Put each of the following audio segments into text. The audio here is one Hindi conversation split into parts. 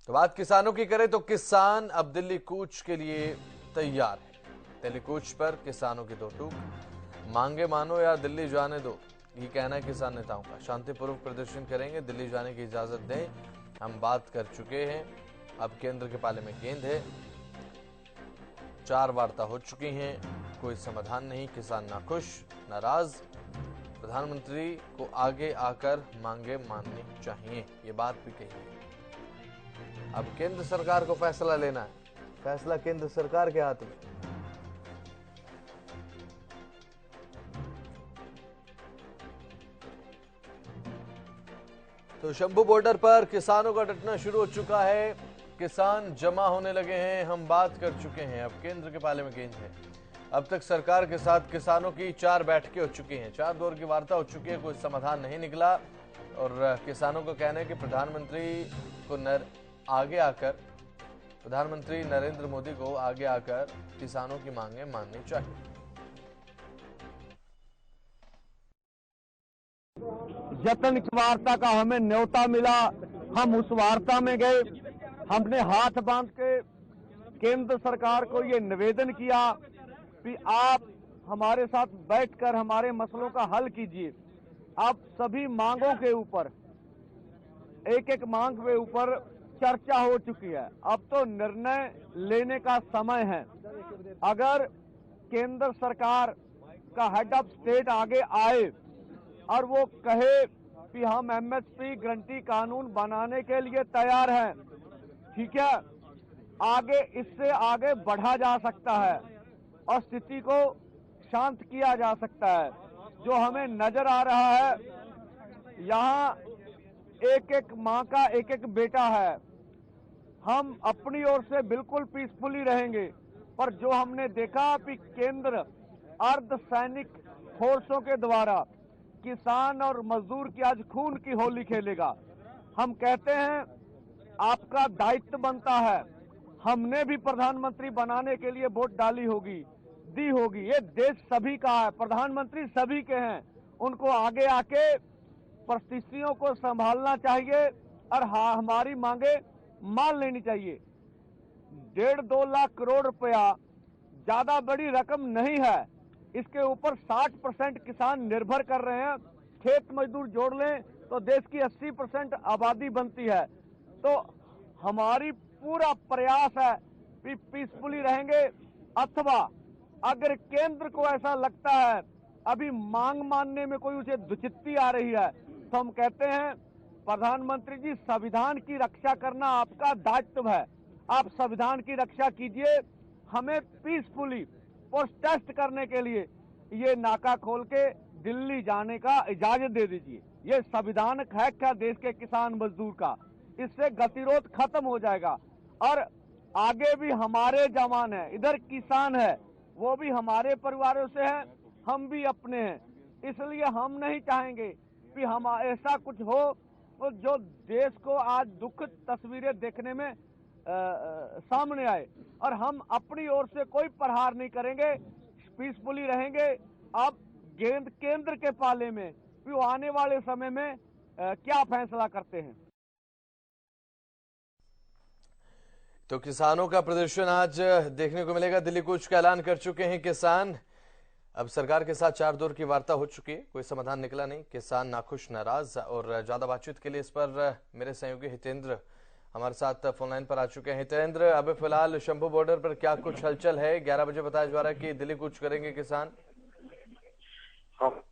तो बात किसानों की करें तो किसान अब दिल्ली कूच के लिए तैयार है। दिल्ली कूच पर किसानों की दो टूक, मांगे मानो या दिल्ली जाने दो, ये कहना है किसान नेताओं का। शांतिपूर्वक प्रदर्शन करेंगे, दिल्ली जाने की इजाजत दें, हम बात कर चुके हैं, अब केंद्र के पाले में गेंद है। 4 वार्ता हो चुकी हैं, कोई समाधान नहीं, किसान नाखुश नाराज। प्रधानमंत्री को आगे आकर मांगे माननी चाहिए, ये बात भी कही है। अब केंद्र सरकार को फैसला लेना है, फैसला केंद्र सरकार के हाथ में। तो शंभू बॉर्डर पर किसानों का डटना शुरू हो चुका है, किसान जमा होने लगे हैं, हम बात कर चुके हैं, अब केंद्र के पाले में गेंद है। अब तक सरकार के साथ किसानों की 4 बैठकें हो चुकी हैं, 4 दौर की वार्ता हो चुकी है, कोई समाधान नहीं निकला। और किसानों का कहना है कि प्रधानमंत्री नरेंद्र मोदी को आगे आकर किसानों की मांगे माननी चाहिए। जतन की वार्ता का हमें न्योता मिला, हम उस वार्ता में गए। हमने हाथ बांध के केंद्र सरकार को ये निवेदन किया कि आप हमारे साथ बैठकर हमारे मसलों का हल कीजिए। अब सभी मांगों के ऊपर, एक एक मांग के ऊपर चर्चा हो चुकी है, अब तो निर्णय लेने का समय है। अगर केंद्र सरकार का हेड ऑफ स्टेट आगे आए और वो कहे कि हम एमएसपी गारंटी कानून बनाने के लिए तैयार हैं, ठीक है, आगे इससे आगे बढ़ा जा सकता है और स्थिति को शांत किया जा सकता है। जो हमें नजर आ रहा है, यहाँ एक एक माँ का एक एक बेटा है। हम अपनी ओर से बिल्कुल पीसफुली रहेंगे, पर जो हमने देखा कि केंद्र अर्धसैनिक फोर्सों के द्वारा किसान और मजदूर की आज खून की होली खेलेगा। हम कहते हैं आपका दायित्व बनता है, हमने भी प्रधानमंत्री बनाने के लिए वोट डाली होगी, दी होगी। ये देश सभी का है, प्रधानमंत्री सभी के हैं, उनको आगे आके परिस्थितियों को संभालना चाहिए और हमारी मांगे मान लेनी चाहिए। 1.5-2 लाख करोड़ रुपया ज्यादा बड़ी रकम नहीं है, इसके ऊपर 60% किसान निर्भर कर रहे हैं। खेत मजदूर जोड़ लें तो देश की 80% आबादी बनती है। तो हमारी पूरा प्रयास है कि पीसफुली रहेंगे, अथवा अगर केंद्र को ऐसा लगता है अभी मांग मानने में कोई उसे दुचित्ती आ रही है, तो हम कहते हैं प्रधानमंत्री जी, संविधान की रक्षा करना आपका दायित्व है, आप संविधान की रक्षा कीजिए। हमें पीसफुली प्रोटेस्ट करने के लिए ये नाका खोल के दिल्ली जाने का इजाजत दे दीजिए। ये संविधानिक हक है देश के किसान मजदूर का, इससे गतिरोध खत्म हो जाएगा। और आगे भी हमारे जवान है, इधर किसान है, वो भी हमारे परिवारों से है, हम भी अपने हैं। इसलिए हम नहीं चाहेंगे कि हम ऐसा कुछ हो तो जो देश को आज दुखद तस्वीरें देखने में सामने आए, और हम अपनी ओर से कोई प्रहार नहीं करेंगे, पीसफुली रहेंगे। अब गेंद केंद्र के पाले में, कि वो आने वाले समय में क्या फैसला करते हैं। तो किसानों का प्रदर्शन आज देखने को मिलेगा। दिल्ली कूच का ऐलान कर चुके हैं किसान। अब सरकार के साथ 4 दौर की वार्ता हो चुकी है, कोई समाधान निकला नहीं, किसान नाखुश नाराज। और ज्यादा बातचीत के लिए इस पर मेरे सहयोगी हितेंद्र हमारे साथ फोन लाइन पर आ चुके हैं। हितेंद्र, अब फिलहाल शंभू बॉर्डर पर क्या कुछ हलचल है? 11 बजे बताया जा रहा है कि दिल्ली कूच करेंगे किसान। हम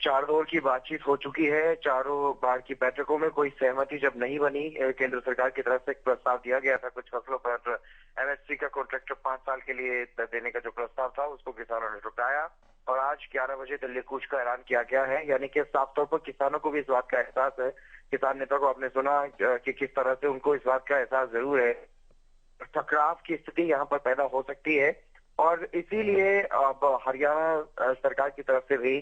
4 दौर की बातचीत हो चुकी है। चारों बार की बैठकों में कोई सहमति जब नहीं बनी, केंद्र सरकार की तरफ से एक प्रस्ताव दिया गया था कुछ फसलों पर एमएसपी का कॉन्ट्रैक्ट 5 साल के लिए देने का जो प्रस्ताव था, उसको किसानों ने ठुकराया और आज 11 बजे दिल्ली कूच का ऐलान किया गया है। यानी कि साफ तौर पर किसानों को भी इस बात का एहसास है। किसान नेता को आपने सुना कि किस तरह से उनको इस बात का एहसास जरूर है, टकराव की स्थिति यहाँ पर पैदा हो सकती है। और इसीलिए अब हरियाणा सरकार की तरफ से भी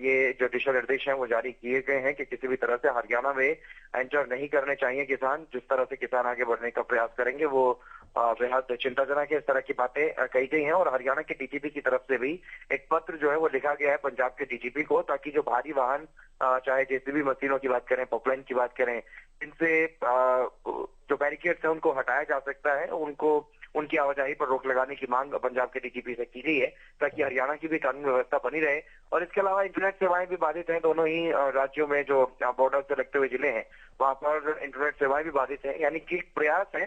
ये जो दिशा निर्देश हैं वो जारी किए गए हैं कि किसी भी तरह से हरियाणा में एंटर नहीं करने चाहिए किसान। जिस तरह से किसान आगे बढ़ने का प्रयास करेंगे वो बेहद चिंताजनक है। इस तरह की बातें कही गई हैं और हरियाणा के डीजीपी की तरफ से भी एक पत्र जो है वो लिखा गया है पंजाब के डीजीपी को, ताकि जो भारी वाहन चाहे जेसीबी मशीनों की बात करें, पॉपलाइन की बात करें, इनसे जो बैरिकेड से उनको हटाया जा सकता है। उनको उनकी आवाजाही पर रोक लगाने की मांग पंजाब के डीजीपी से की गई है ताकि हरियाणा की भी कानून व्यवस्था बनी रहे। और इसके अलावा इंटरनेट सेवाएं भी बाधित हैं। दोनों ही राज्यों में जो बॉर्डर से लगते हुए जिले हैं वहां पर इंटरनेट सेवाएं भी बाधित है। यानी कि प्रयास है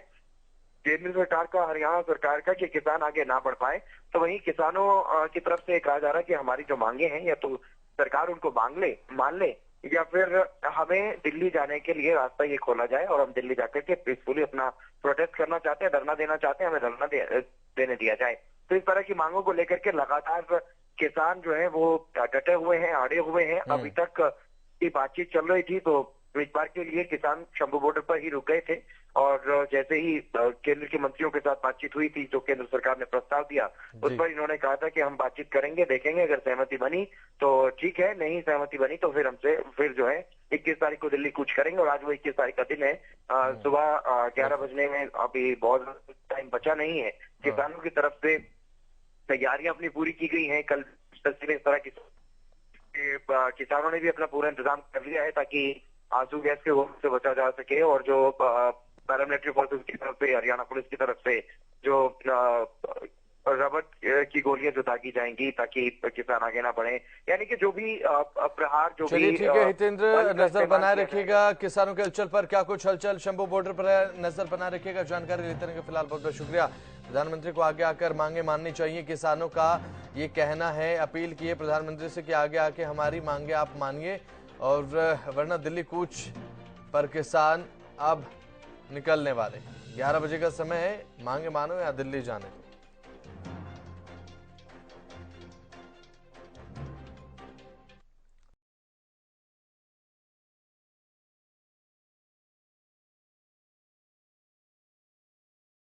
केंद्र सरकार का, हरियाणा सरकार का, कि किसान आगे ना बढ़ पाए। तो वहीं किसानों की तरफ से कहा जा रहा है कि हमारी जो मांगे हैं या तो सरकार उनको मान ले या फिर हमें दिल्ली जाने के लिए रास्ता ये खोला जाए और हम दिल्ली जाकर के पीसफुली अपना प्रोटेस्ट करना चाहते हैं, धरना देना चाहते हैं, हमें धरना देने दिया जाए। तो इस तरह की मांगों को लेकर के लगातार किसान जो है वो डटे हुए हैं, अड़े हुए हैं। अभी तक की बातचीत चल रही थी तो इस बार के लिए किसान शंभू बॉर्डर पर ही रुक गए थे और जैसे ही केंद्र के मंत्रियों के साथ बातचीत हुई थी तो केंद्र सरकार ने प्रस्ताव दिया, उस पर इन्होंने कहा था कि हम बातचीत करेंगे, देखेंगे, अगर सहमति बनी तो ठीक है, नहीं सहमति बनी तो फिर जो है 21 तारीख को दिल्ली कूच करेंगे। और आज वो 21 तारीख का दिन है। सुबह 11 बजने में अभी बहुत टाइम बचा नहीं है। किसानों की तरफ से तैयारियां अपनी पूरी की गई हैं। कल इस तरह की किसानों ने भी अपना पूरा इंतजाम कर लिया है ताकि आंसू गैस के हमले से बचा जा सके। और जो पैरामिलिट्री फोर्सेस की तरफ से, हरियाणा पुलिस की तरफ से जो रबर की गोलियां जो दागी जाएंगी ताकि किसान आगे ना बढ़े। यानी कि जो भी प्रहार जो भी ठीक है हितेंद्र, नजर बनाए रखिएगा किसानों के हलचल पर। क्या कुछ हलचल शंभू बॉर्डर पर है, नजर बनाए रखिएगा। जानकारी लेते रहेंगे। फिलहाल बहुत बहुत शुक्रिया। प्रधानमंत्री को आगे आकर मांगे माननी चाहिए, किसानों का ये कहना है। अपील की है प्रधानमंत्री से कि आगे आके हमारी मांगे आप मानिए और वरना दिल्ली कूच पर किसान अब निकलने वाले। 11 बजे का समय है, मांगे मानो या दिल्ली जाने दो।